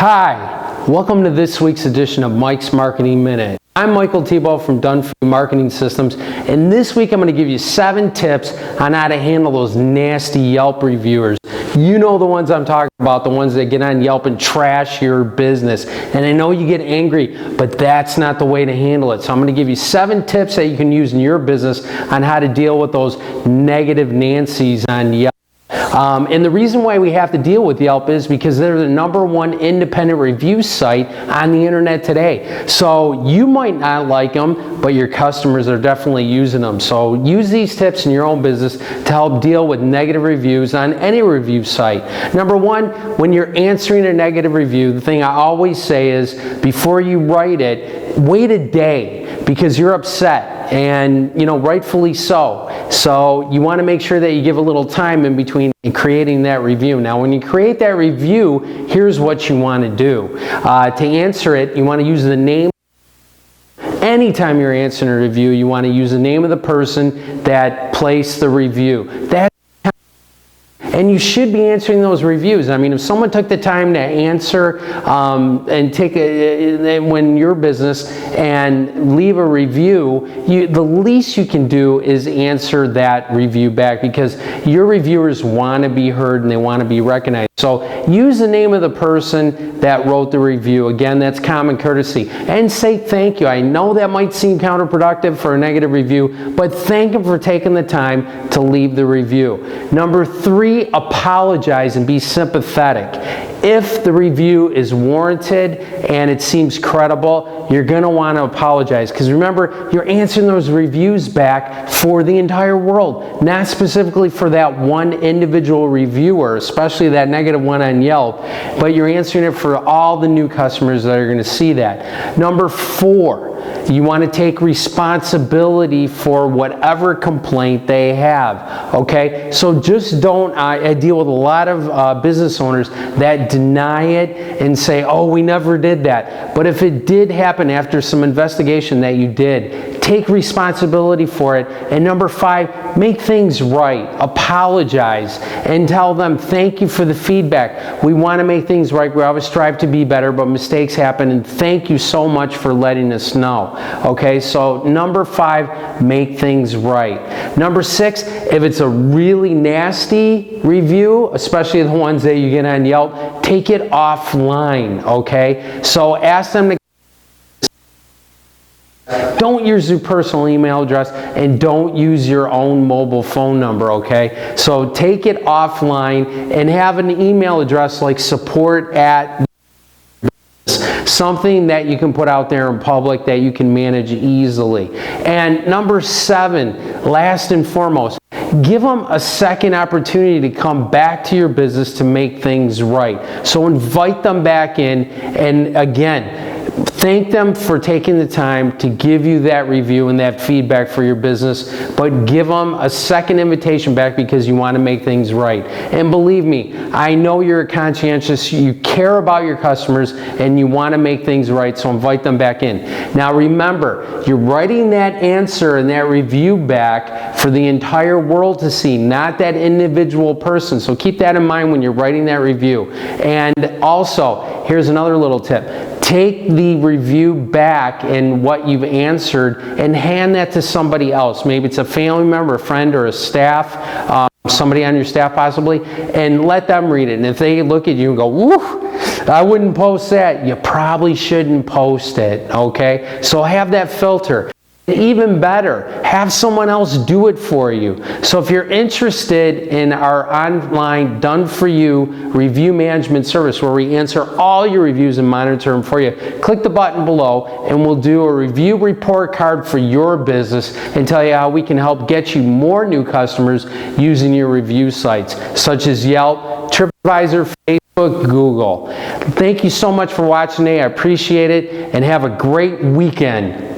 Hi, welcome to this week's edition of Mike's Marketing Minute. I'm Michael Tebow from Done For You Marketing Systems, and this week I'm going to give you 7 tips on how to handle those nasty Yelp reviewers. You know the ones I'm talking about, the ones that get on Yelp and trash your business. And I know you get angry, but that's not the way to handle it. So I'm going to give you 7 tips that you can use in your business on how to deal with those negative Nancys on Yelp. And the reason why we have to deal with Yelp is because they're the #1 independent review site on the internet today. So you might not like them, but your customers are definitely using them. So use these tips in your own business to help deal with negative reviews on any review site. #1, when you're answering a negative review, the thing I always say is before you write it, wait a day because you're upset. And rightfully so. So you want to make sure that you give a little time in between creating that review. Now when you create that review, here's what you want to do. To answer it, you want to use the name. Anytime you're answering a review, you want to use the name of the person that placed the review. And you should be answering those reviews. I mean, if someone took the time to answer and when your business and leave a review, the least you can do is answer that review back because your reviewers want to be heard and they want to be recognized. So use the name of the person that wrote the review. Again, that's common courtesy. And say thank you. I know that might seem counterproductive for a negative review, but thank them for taking the time to leave the review. #3, apologize and be sympathetic. If the review is warranted and it seems credible, you're going to want to apologize because remember, you're answering those reviews back for the entire world, not specifically for that one individual reviewer, especially that negative one on Yelp, but you're answering it for all the new customers that are going to see that. #4, you want to take responsibility for whatever complaint they have, okay? So just don't, I deal with a lot of business owners that deny it and say, oh, we never did that. But if it did happen after some investigation that you did, take responsibility for it. And #5, make things right. Apologize and tell them, thank you for the feedback. We want to make things right. We always strive to be better, but mistakes happen. And thank you so much for letting us know. Okay, so #5, make things right. #6, if it's a really nasty review, especially the ones that you get on Yelp, take it offline, okay? So ask them to don't use your personal email address and don't use your own mobile phone number, okay? So take it offline and have an email address like support at something that you can put out there in public that you can manage easily. And #7, last and foremost, give them a second opportunity to come back to your business to make things right. So invite them back in and again, thank them for taking the time to give you that review and that feedback for your business, but give them a second invitation back because you want to make things right. And believe me, I know you're conscientious, you care about your customers, and you want to make things right, so invite them back in. Now remember, you're writing that answer and that review back for the entire world to see, not that individual person. So keep that in mind when you're writing that review. And also, here's another little tip. Take the review back and what you've answered and hand that to somebody else. Maybe it's a family member, a friend, or a staff, somebody on your staff possibly, and let them read it. And if they look at you and go, woo, I wouldn't post that, you probably shouldn't post it, okay? So have that filter. Even better, have someone else do it for you. So if you're interested in our online done-for-you review management service where we answer all your reviews and monitor them for you, click the button below and we'll do a review report card for your business and tell you how we can help get you more new customers using your review sites such as Yelp, TripAdvisor, Facebook, Google. Thank you so much for watching today. I appreciate it and have a great weekend.